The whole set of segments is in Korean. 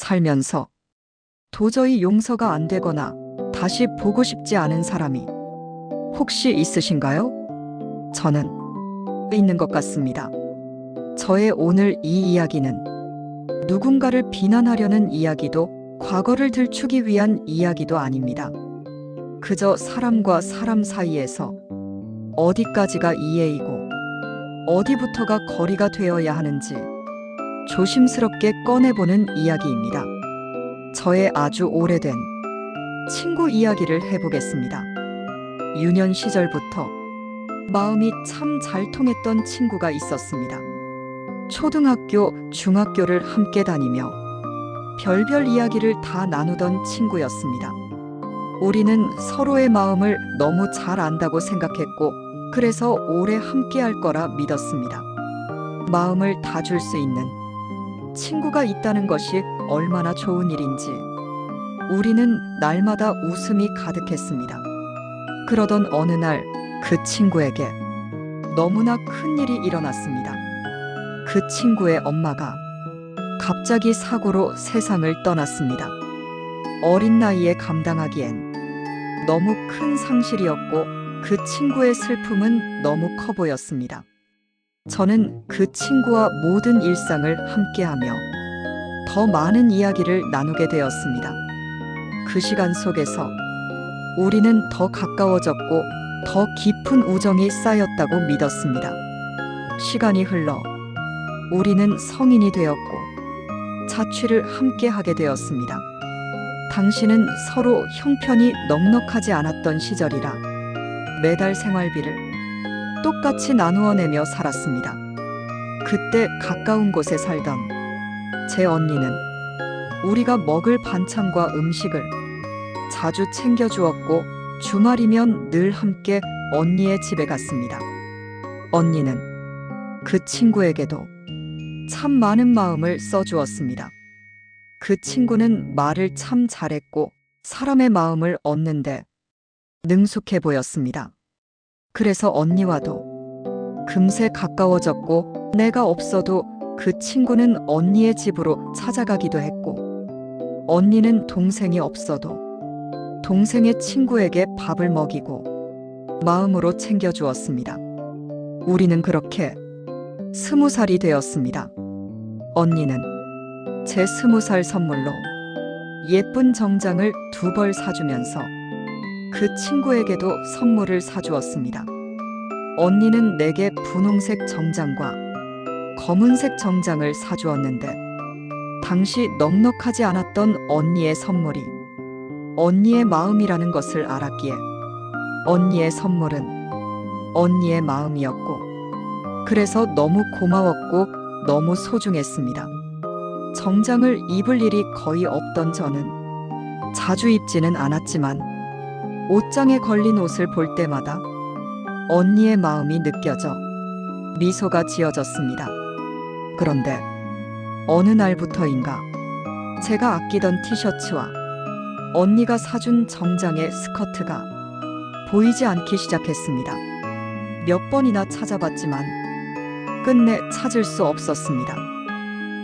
살면서 도저히 용서가 안 되거나 다시 보고 싶지 않은 사람이 혹시 있으신가요? 저는 있는 것 같습니다. 저의 오늘 이 이야기는 누군가를 비난하려는 이야기도 과거를 들추기 위한 이야기도 아닙니다. 그저 사람과 사람 사이에서 어디까지가 이해이고 어디부터가 거리가 되어야 하는지 조심스럽게 꺼내보는 이야기입니다. 저의 아주 오래된 친구 이야기를 해보겠습니다. 유년 시절부터 마음이 참 잘 통했던 친구가 있었습니다. 초등학교, 중학교를 함께 다니며 별별 이야기를 다 나누던 친구였습니다. 우리는 서로의 마음을 너무 잘 안다고 생각했고, 그래서 오래 함께 할 거라 믿었습니다. 마음을 다 줄 수 있는 친구가 있다는 것이 얼마나 좋은 일인지 우리는 날마다 웃음이 가득했습니다. 그러던 어느 날 그 친구에게 너무나 큰 일이 일어났습니다. 그 친구의 엄마가 갑자기 사고로 세상을 떠났습니다. 어린 나이에 감당하기엔 너무 큰 상실이었고 그 친구의 슬픔은 너무 커 보였습니다. 저는 그 친구와 모든 일상을 함께하며 더 많은 이야기를 나누게 되었습니다. 그 시간 속에서 우리는 더 가까워졌고 더 깊은 우정이 쌓였다고 믿었습니다. 시간이 흘러 우리는 성인이 되었고 자취를 함께 하게 되었습니다. 당시는 서로 형편이 넉넉하지 않았던 시절이라 매달 생활비를 똑같이 나누어 내며 살았습니다. 그때 가까운 곳에 살던 제 언니는 우리가 먹을 반찬과 음식을 자주 챙겨주었고 주말이면 늘 함께 언니의 집에 갔습니다. 언니는 그 친구에게도 참 많은 마음을 써주었습니다. 그 친구는 말을 참 잘했고 사람의 마음을 얻는데 능숙해 보였습니다. 그래서 언니와도 금세 가까워졌고 내가 없어도 그 친구는 언니의 집으로 찾아가기도 했고 언니는 동생이 없어도 동생의 친구에게 밥을 먹이고 마음으로 챙겨주었습니다. 우리는 그렇게 20살이 되었습니다. 언니는 제 20살 선물로 예쁜 정장을 2벌 사주면서 그 친구에게도 선물을 사주었습니다. 언니는 내게 분홍색 정장과 검은색 정장을 사주었는데 당시 넉넉하지 않았던 언니의 선물이 언니의 마음이라는 것을 알았기에 언니의 선물은 언니의 마음이었고 그래서 너무 고마웠고 너무 소중했습니다. 정장을 입을 일이 거의 없던 저는 자주 입지는 않았지만 옷장에 걸린 옷을 볼 때마다 언니의 마음이 느껴져 미소가 지어졌습니다. 그런데 어느 날부터인가 제가 아끼던 티셔츠와 언니가 사준 정장의 스커트가 보이지 않기 시작했습니다. 몇 번이나 찾아봤지만 끝내 찾을 수 없었습니다.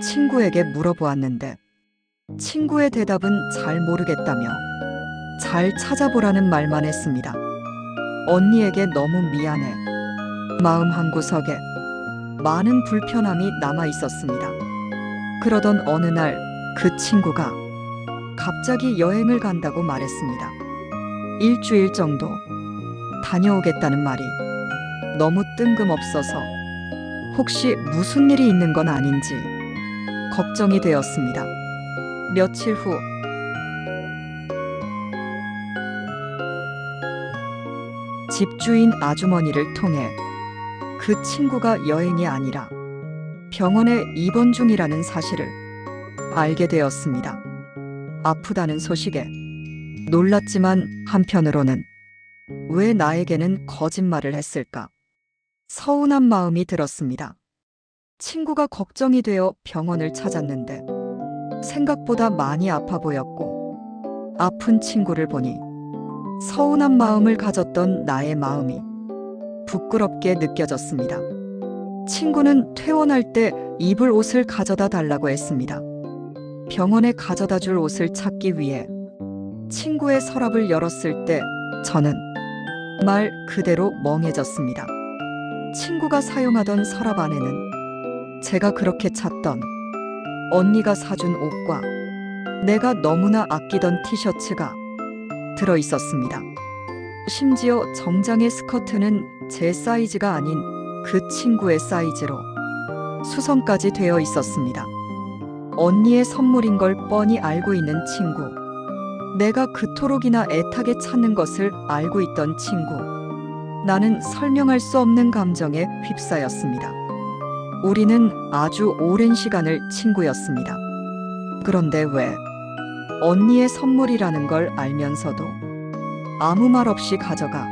친구에게 물어보았는데 친구의 대답은 잘 모르겠다며 잘 찾아보라는 말만 했습니다. 언니에게 너무 미안해. 마음 한구석에 많은 불편함이 남아 있었습니다. 그러던 어느 날 그 친구가 갑자기 여행을 간다고 말했습니다. 일주일 정도 다녀오겠다는 말이 너무 뜬금없어서 혹시 무슨 일이 있는 건 아닌지 걱정이 되었습니다. 며칠 후 집주인 아주머니를 통해 그 친구가 여행이 아니라 병원에 입원 중이라는 사실을 알게 되었습니다. 아프다는 소식에 놀랐지만 한편으로는 왜 나에게는 거짓말을 했을까? 서운한 마음이 들었습니다. 친구가 걱정이 되어 병원을 찾았는데 생각보다 많이 아파 보였고 아픈 친구를 보니 서운한 마음을 가졌던 나의 마음이 부끄럽게 느껴졌습니다. 친구는 퇴원할 때 입을 옷을 가져다 달라고 했습니다. 병원에 가져다 줄 옷을 찾기 위해 친구의 서랍을 열었을 때 저는 말 그대로 멍해졌습니다. 친구가 사용하던 서랍 안에는 제가 그렇게 찾던 언니가 사준 옷과 내가 너무나 아끼던 티셔츠가 들어 있었습니다. 심지어 정장의 스커트는 제 사이즈가 아닌 그 친구의 사이즈로 수선까지 되어 있었습니다. 언니의 선물인 걸 뻔히 알고 있는 친구. 내가 그토록이나 애타게 찾는 것을 알고 있던 친구. 나는 설명할 수 없는 감정에 휩싸였습니다. 우리는 아주 오랜 시간을 친구였습니다. 그런데 왜 언니의 선물이라는 걸 알면서도 아무 말 없이 가져가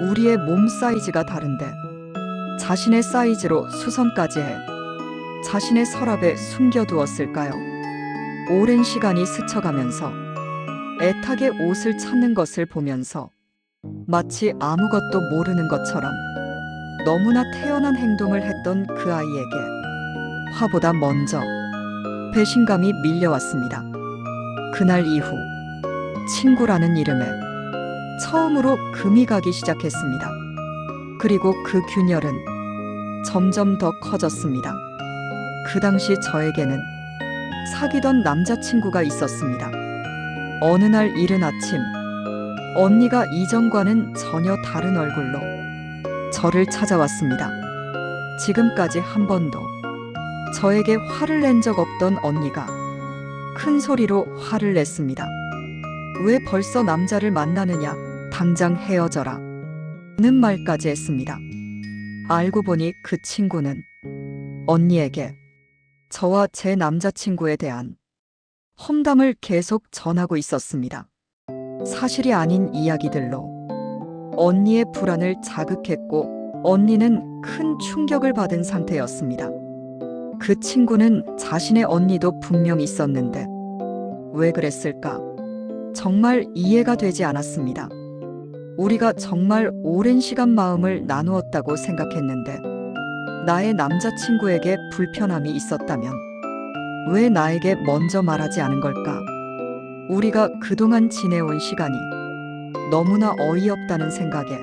우리의 몸 사이즈가 다른데 자신의 사이즈로 수선까지 해 자신의 서랍에 숨겨두었을까요? 오랜 시간이 스쳐가면서 애타게 옷을 찾는 것을 보면서 마치 아무것도 모르는 것처럼 너무나 태연한 행동을 했던 그 아이에게 화보다 먼저 배신감이 밀려왔습니다. 그날 이후 친구라는 이름에 처음으로 금이 가기 시작했습니다. 그리고 그 균열은 점점 더 커졌습니다. 그 당시 저에게는 사귀던 남자친구가 있었습니다. 어느 날 이른 아침, 언니가 이전과는 전혀 다른 얼굴로 저를 찾아왔습니다. 지금까지 한 번도 저에게 화를 낸 적 없던 언니가 큰 소리로 화를 냈습니다. 왜 벌써 남자를 만나느냐? 당장 헤어져라. 는 말까지 했습니다. 알고 보니 그 친구는 언니에게 저와 제 남자친구에 대한 험담을 계속 전하고 있었습니다. 사실이 아닌 이야기들로 언니의 불안을 자극했고 언니는 큰 충격을 받은 상태였습니다. 그 친구는 자신의 언니도 분명 있었는데 왜 그랬을까? 정말 이해가 되지 않았습니다. 우리가 정말 오랜 시간 마음을 나누었다고 생각했는데 나의 남자친구에게 불편함이 있었다면 왜 나에게 먼저 말하지 않은 걸까? 우리가 그동안 지내온 시간이 너무나 어이없다는 생각에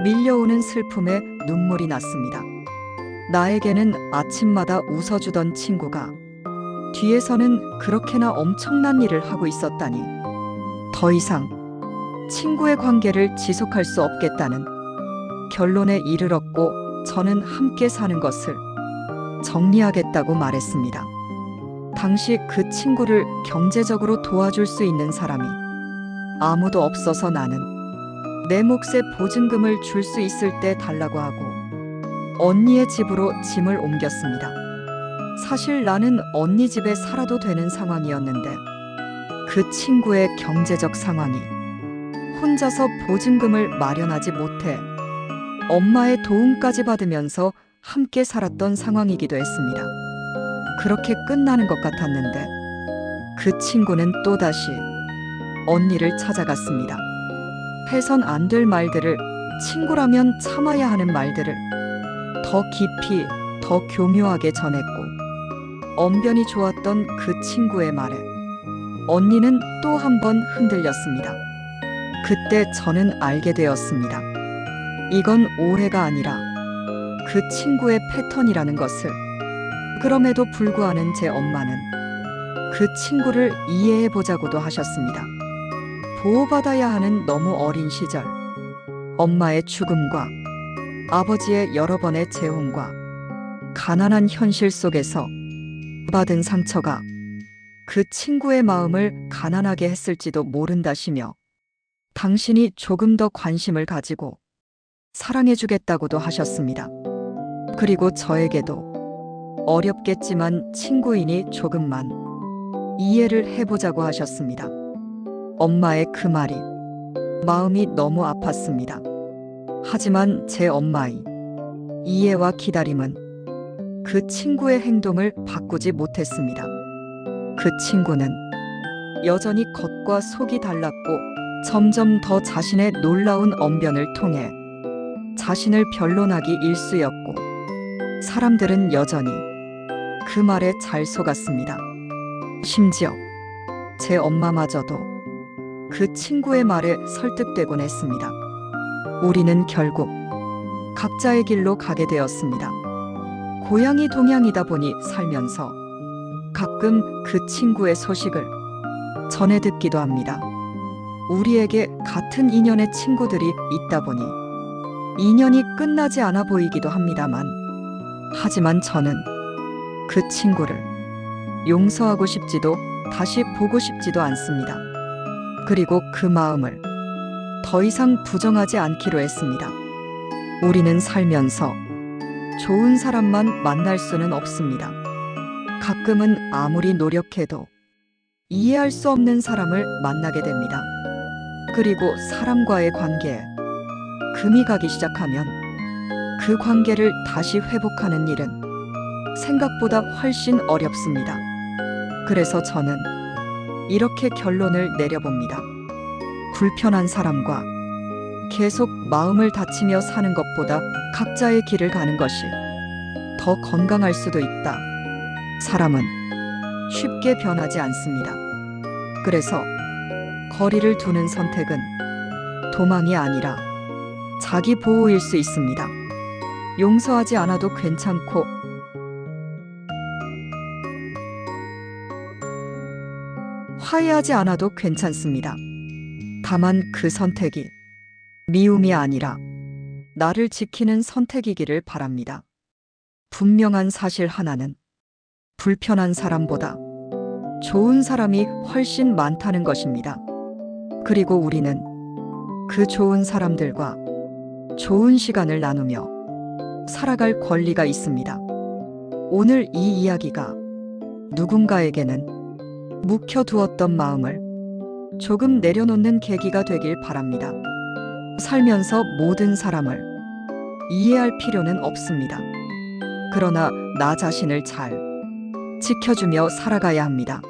밀려오는 슬픔에 눈물이 났습니다. 나에게는 아침마다 웃어주던 친구가 뒤에서는 그렇게나 엄청난 일을 하고 있었다니 더 이상 친구의 관계를 지속할 수 없겠다는 결론에 이르렀고 저는 함께 사는 것을 정리하겠다고 말했습니다. 당시 그 친구를 경제적으로 도와줄 수 있는 사람이 아무도 없어서 나는 내 몫의 보증금을 줄 수 있을 때 달라고 하고 언니의 집으로 짐을 옮겼습니다. 사실 나는 언니 집에 살아도 되는 상황이었는데 그 친구의 경제적 상황이 혼자서 보증금을 마련하지 못해 엄마의 도움까지 받으면서 함께 살았던 상황이기도 했습니다. 그렇게 끝나는 것 같았는데 그 친구는 또다시 언니를 찾아갔습니다. 해선 안 될 말들을, 친구라면 참아야 하는 말들을 더 깊이, 더 교묘하게 전했고 언변이 좋았던 그 친구의 말에 언니는 또 한 번 흔들렸습니다. 그때 저는 알게 되었습니다. 이건 오해가 아니라 그 친구의 패턴이라는 것을. 그럼에도 불구하는 제 엄마는 그 친구를 이해해보자고도 하셨습니다. 보호받아야 하는 너무 어린 시절, 엄마의 죽음과 아버지의 여러 번의 재혼과 가난한 현실 속에서 받은 상처가 그 친구의 마음을 가난하게 했을지도 모른다시며 당신이 조금 더 관심을 가지고 사랑해주겠다고도 하셨습니다. 그리고 저에게도 어렵겠지만 친구이니 조금만 이해를 해보자고 하셨습니다. 엄마의 그 말이 마음이 너무 아팠습니다. 하지만 제 엄마의 이해와 기다림은 그 친구의 행동을 바꾸지 못했습니다. 그 친구는 여전히 겉과 속이 달랐고 점점 더 자신의 놀라운 언변을 통해 자신을 변론하기 일쑤였고 사람들은 여전히 그 말에 잘 속았습니다. 심지어 제 엄마마저도 그 친구의 말에 설득되곤 했습니다. 우리는 결국 각자의 길로 가게 되었습니다. 고향이 동양이다 보니 살면서 가끔 그 친구의 소식을 전해 듣기도 합니다. 우리에게 같은 인연의 친구들이 있다 보니 인연이 끝나지 않아 보이기도 합니다만, 하지만 저는 그 친구를 용서하고 싶지도 다시 보고 싶지도 않습니다. 그리고 그 마음을 더 이상 부정하지 않기로 했습니다. 우리는 살면서 좋은 사람만 만날 수는 없습니다. 가끔은 아무리 노력해도 이해할 수 없는 사람을 만나게 됩니다. 그리고 사람과의 관계에 금이 가기 시작하면 그 관계를 다시 회복하는 일은 생각보다 훨씬 어렵습니다. 그래서 저는 이렇게 결론을 내려봅니다. 불편한 사람과 계속 마음을 다치며 사는 것보다 각자의 길을 가는 것이 더 건강할 수도 있다. 사람은 쉽게 변하지 않습니다. 그래서 거리를 두는 선택은 도망이 아니라 자기 보호일 수 있습니다. 용서하지 않아도 괜찮고 화해하지 않아도 괜찮습니다. 다만 그 선택이 미움이 아니라 나를 지키는 선택이기를 바랍니다. 분명한 사실 하나는 불편한 사람보다 좋은 사람이 훨씬 많다는 것입니다. 그리고 우리는 그 좋은 사람들과 좋은 시간을 나누며 살아갈 권리가 있습니다. 오늘 이 이야기가 누군가에게는 묵혀두었던 마음을 조금 내려놓는 계기가 되길 바랍니다. 살면서 모든 사람을 이해할 필요는 없습니다. 그러나 나 자신을 잘 지켜주며 살아가야 합니다.